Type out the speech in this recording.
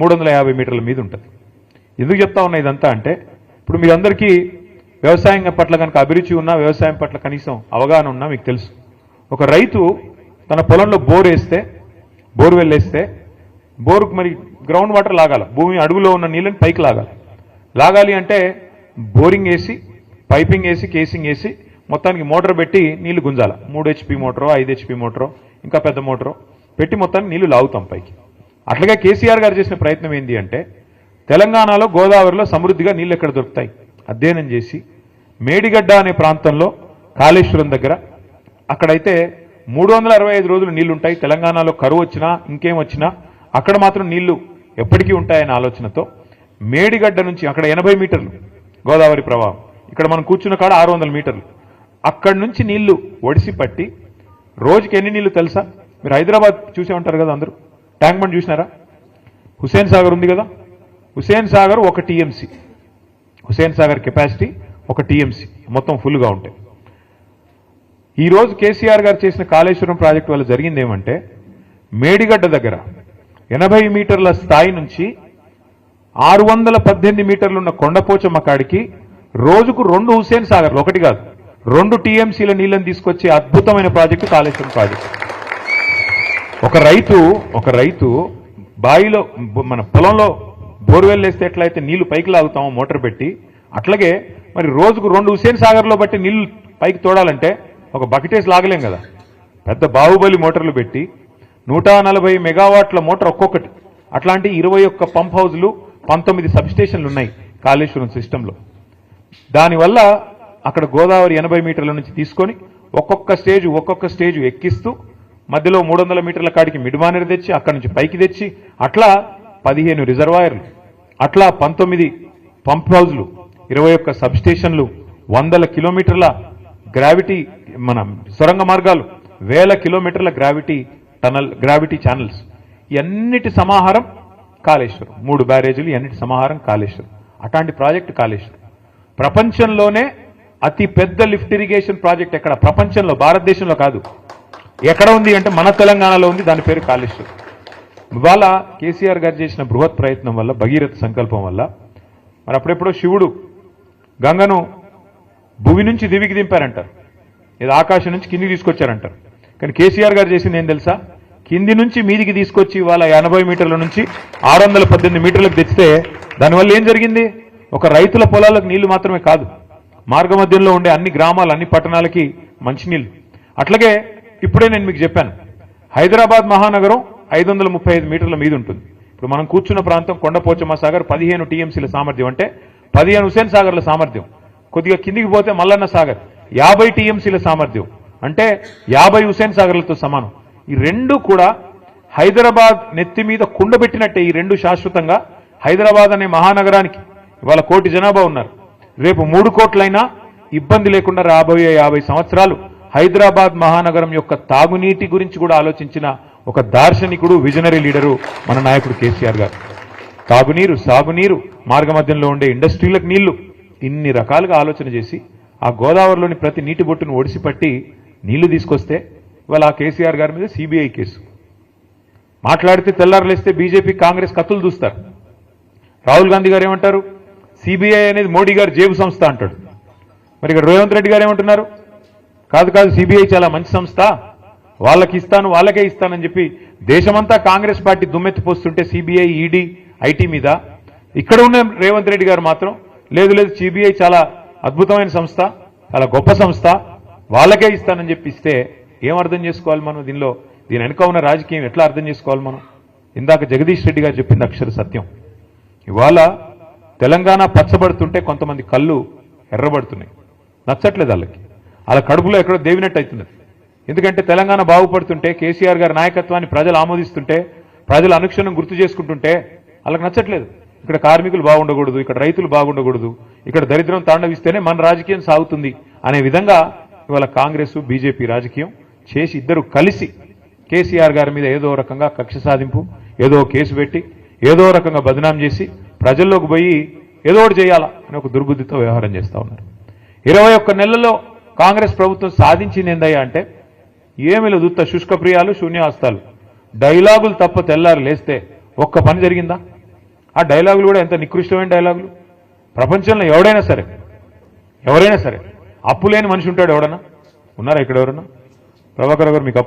350 మీటర్ల మీద ఉంటుంది. ఎందుకు చెప్తా ఉన్నా ఇదంతా అంటే, ఇప్పుడు మీరందరికీ వ్యవసాయం పట్ల కనుక అభిరుచి ఉన్నా, వ్యవసాయం పట్ల కనీసం అవగాహన ఉన్నా మీకు తెలుసు, ఒక రైతు తన పొలంలో బోర్వెల్ వేస్తే బోరుకు మరి గ్రౌండ్ వాటర్ లాగాలి, భూమి అడుగులో ఉన్న నీళ్ళని పైకి లాగాలి అంటే బోరింగ్ వేసి, పైపింగ్ వేసి, కేసింగ్ వేసి మొత్తానికి మోటార్ పెట్టి నీళ్లు గుంజాల. 3 HP మోటారో 5 HP మోటారో ఇంకా పెద్ద మోటారో పెట్టి మొత్తాన్ని నీళ్లు లాగుతాం పైకి. అట్లాగే కేసీఆర్ గారు చేసిన ప్రయత్నం ఏంటి అంటే, తెలంగాణలో గోదావరిలో సమృద్ధిగా నీళ్ళు ఎక్కడ దొరుకుతాయి అధ్యయనం చేసి మేడిగడ్డ అనే ప్రాంతంలో కాళేశ్వరం దగ్గర అక్కడైతే 365 రోజులు నీళ్లుంటాయి. తెలంగాణలో కరువు వచ్చినా ఇంకేం వచ్చినా అక్కడ మాత్రం నీళ్లు ఎప్పటికీ ఉంటాయనే ఆలోచనతో మేడిగడ్డ నుంచి అక్కడ 80 మీటర్లు గోదావరి ప్రవాహం, ఇక్కడ మనం కూర్చున్న కాడ 600 మీటర్లు, అక్కడి నుంచి నీళ్లు ఒడిసి పట్టి రోజుకి ఎన్ని నీళ్లు తెలుసా? మీరు హైదరాబాద్ చూసే ఉంటారు కదా అందరూ, ట్యాంక్ బండ్ చూసినారా? హుసేన్ సాగర్ ఉంది కదా, Hussain Sagar 1 TMC, Hussain Sagar capacity 1 TMC మొత్తం ఫుల్గా ఉంటాయి. ఈరోజు కేసీఆర్ గారు చేసిన కాళేశ్వరం ప్రాజెక్టు వల్ల జరిగింది ఏమంటే, మేడిగడ్డ దగ్గర 80 మీటర్ల స్థాయి నుంచి 618 మీటర్లు ఉన్న కొండపోచమ్మ కాడికి రోజుకు 2 హుసేన్ సాగర్లు, ఒకటి కాదు 2 TMCల నీళ్లను తీసుకొచ్చే అద్భుతమైన ప్రాజెక్టు కాళేశ్వరం ప్రాజెక్టు. ఒక రైతు బావిలో మన పొలంలో బోర్వెల్ వేస్తే ఎట్లయితే నీళ్లు పైకి లాగుతామో మోటార్ పెట్టి, అట్లాగే మరి రోజుకు 2 హుసేన్ సాగర్లో బట్టి నీళ్లు పైకి తోడాలంటే ఒక బకెటేసి లాగలేం కదా. పెద్ద బాహుబలి మోటార్లు పెట్టి 140 మెగావాట్ల మోటార్ ఒక్కొక్కటి, అట్లాంటి 21 పంప్ హౌజులు, 19 సబ్స్టేషన్లు ఉన్నాయి కాళేశ్వరం సిస్టంలో. దానివల్ల అక్కడ గోదావరి 80 మీటర్ల నుంచి తీసుకొని ఒక్కొక్క స్టేజ్ ఎక్కిస్తూ మధ్యలో 300 మీటర్ల కాడికి మిడ్మానర్ తెచ్చి అక్కడి నుంచి పైకి తెచ్చి అట్లా 15 రిజర్వాయర్లు, అట్లా 19 పంప్ హౌజులు, 21 సబ్స్టేషన్లు, 100 కిలోమీటర్ల గ్రావిటీ మన సొరంగ మార్గాలు, 1000 కిలోమీటర్ల గ్రావిటీ ఛానల్స్, ఇవన్నిటి సమాహారం కాళేశ్వరం. 3 బ్యారేజీలు, ఇవన్నిటి సమాహారం కాళేశ్వరం. అట్లాంటి ప్రాజెక్టు కాళేశ్వరం ప్రపంచంలోనే అతి పెద్ద లిఫ్ట్ ఇరిగేషన్ ప్రాజెక్ట్ ఎక్కడ? ప్రపంచంలో, భారతదేశంలో కాదు. ఎక్కడ ఉంది అంటే మన తెలంగాణలో ఉంది, దాని పేరు కాళేశ్వరం. ఇవాళ కేసీఆర్ గారు చేసిన బృహత్ ప్రయత్నం వల్ల, భగీరథ సంకల్పం వల్ల, మరి అప్పుడెప్పుడో శివుడు గంగను భూమి నుంచి దివికి దింపారంటారు, ఇది ఆకాశం నుంచి కిందికి తీసుకొచ్చారంటారు. కానీ కేసీఆర్ గారు చేసింది ఏం తెలుసా? కింది నుంచి మీదికి తీసుకొచ్చి ఇవాళ 80 మీటర్ల నుంచి 618 మీటర్లకు తెచ్చితే దానివల్ల ఏం జరిగింది? ఒక రైతుల పొలాలకు నీళ్లు మాత్రమే కాదు, మార్గ మధ్యంలో ఉండే అన్ని గ్రామాలు, అన్ని పట్టణాలకి మంచినీళ్ళు. అట్లాగే ఇప్పుడే నేను మీకు చెప్పాను, హైదరాబాద్ మహానగరం 535 మీటర్ల మీద ఉంటుంది. ఇప్పుడు మనం కూర్చున్న ప్రాంతం కొండపోచమ్మ సాగర్ 15 TMCల సామర్థ్యం, అంటే 15 హుసేన్ సాగర్ల సామర్థ్యం. కొద్దిగా కిందికి పోతే మల్లన్న సాగర్ 50 TMCల సామర్థ్యం, అంటే 50 హుసేన్ సాగర్లతో సమానం. ఈ రెండు కూడా హైదరాబాద్ నెత్తి మీద కుండబెట్టినట్టే. ఈ రెండు శాశ్వతంగా హైదరాబాద్ అనే మహానగరానికి ఇవాళ 1 కోటి జనాభా ఉన్నారు, రేపు 3 కోట్లైనా ఇబ్బంది లేకుండా రాబోయే 50 సంవత్సరాలు హైదరాబాద్ మహానగరం యొక్క తాగునీటి గురించి కూడా ఆలోచించిన ఒక దార్శనికుడు, విజనరీ లీడరు మన నాయకుడు కేసీఆర్ గారు. తాగునీరు, సాగునీరు, మార్గమధ్యంలో ఉండే ఇండస్ట్రీలకు నీళ్లు, ఇన్ని రకాలుగా ఆలోచన చేసి ఆ గోదావరిలోని ప్రతి నీటి బొట్టును ఒడిసిపట్టి నీళ్లు తీసుకొస్తే ఇవాళ ఆ కేసీఆర్ గారి మీద CBI కేసు. మాట్లాడితే తెల్లారులేస్తే బీజేపీ, కాంగ్రెస్ కత్తులు దూస్తారు. రాహుల్ గాంధీ గారు ఏమంటారు? CBI అనేది మోడీ గారు జేబు సంస్థ అంటాడు. మరి ఇక్కడ రేవంత్ రెడ్డి గారు ఏమంటున్నారు? కాదు CBI చాలా మంచి సంస్థ, వాళ్ళకే ఇస్తానని చెప్పి దేశమంతా కాంగ్రెస్ పార్టీ దుమ్మెత్తిపోస్తుంటే CBI, ED, IT మీద ఇక్కడ ఉన్న రేవంత్ రెడ్డి గారు మాత్రం లేదు CBI చాలా అద్భుతమైన సంస్థ, చాలా గొప్ప సంస్థ, వాళ్ళకే ఇస్తానని చెప్పి ఇస్తే ఏం అర్థం చేసుకోవాలి మనం? దీని వెనుక ఉన్న రాజకీయం ఎట్లా అర్థం చేసుకోవాలి మనం? ఇందాక జగదీష్ రెడ్డి గారు చెప్పింది అక్షర సత్యం. ఇవాళ తెలంగాణ పచ్చబడుతుంటే కొంతమంది కళ్ళు ఎర్రబడుతున్నాయి, నచ్చట్లేదు వాళ్ళకి, వాళ్ళ కడుపులో ఎక్కడో దేవినట్టు అవుతున్నది. ఎందుకంటే తెలంగాణ బాగుపడుతుంటే, కేసీఆర్ గారి నాయకత్వాన్ని ప్రజలు ఆమోదిస్తుంటే, ప్రజలు అనుక్షణం గుర్తు చేసుకుంటుంటే వాళ్ళకి నచ్చట్లేదు. ఇక్కడ కార్మికులు బాగుండకూడదు, ఇక్కడ రైతులు బాగుండకూడదు, ఇక్కడ దరిద్రం తాండవిస్తేనే మన రాజకీయం సాగుతుంది అనే విధంగా ఇవాళ కాంగ్రెస్, బీజేపీ రాజకీయం చేసి ఇద్దరు కలిసి కేసీఆర్ గారి మీద ఏదో రకంగా కక్ష సాధింపు, ఏదో కేసు పెట్టి, ఏదో రకంగా బదనాం చేసి ప్రజల్లోకి పోయి ఏదో ఒకటి చేయాలా అని ఒక దుర్బుద్ధితో వ్యవహారం చేస్తూ ఉన్నారు. 21 నెలల్లో కాంగ్రెస్ ప్రభుత్వం సాధించింది ఏందయ్యా అంటే ఏమీ లేదు, ఉత్త శుష్క ప్రియాలు, శూన్యాస్తాలు, డైలాగులు తప్ప తెల్లారు లేస్తే ఒక్క పని జరిగిందా? ఆ డైలాగులు కూడా ఎంత నికృష్టమైన డైలాగులు. ప్రపంచంలో ఎవరైనా సరే అప్పు లేని మనిషి ఉంటాడు ఎవడన్నా? ఉన్నారా ఇక్కడ ఎవరన్నా? ప్రభాకర్ గారు మీకు అప్పు